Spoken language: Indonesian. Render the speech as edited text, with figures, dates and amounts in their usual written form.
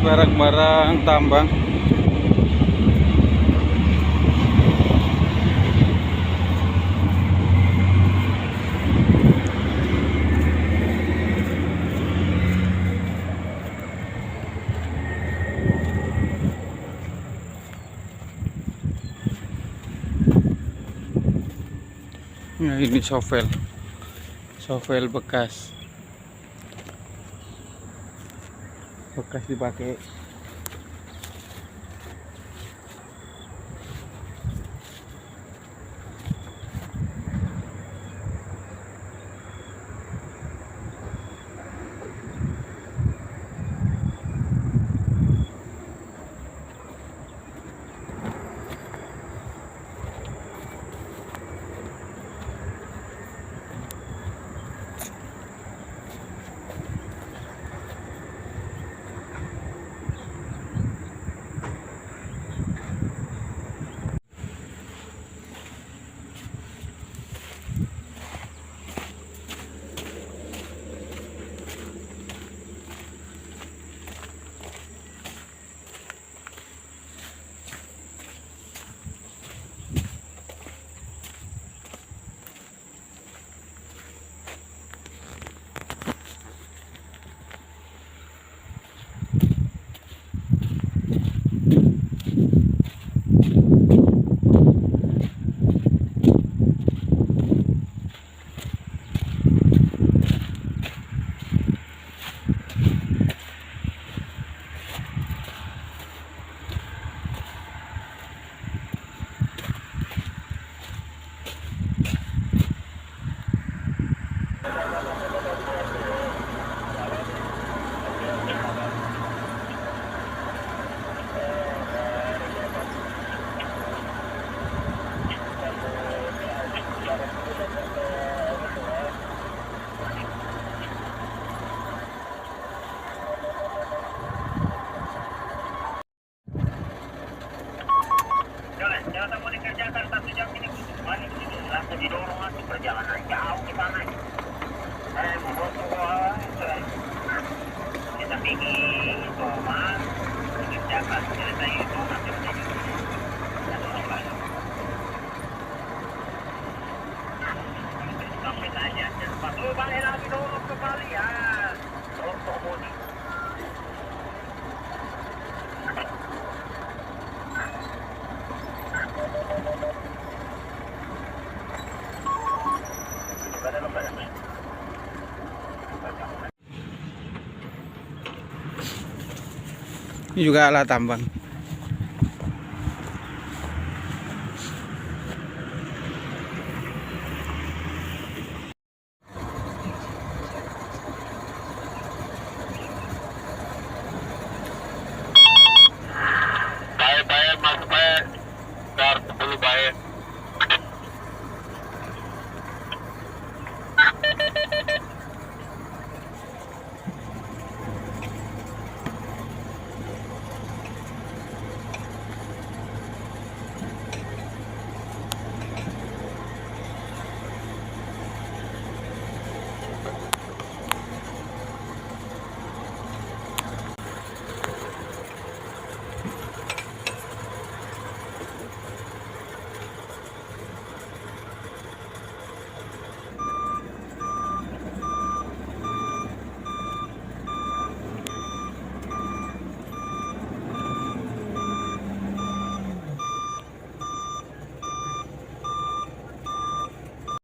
barang-barang tambang. Nah, ini shovel bekas dipakai. Jangan mau dikerjakan 1 jam ini balik sini langsung didorong masuk perjalanan jauh ke sana. Kita pikir itu mas dikerjakan selesai itu nanti menjadi dorong lagi. Sampai saja cepat. Balik lagi dorong kembali ya. Dorong bodi. Ini juga alat tambang.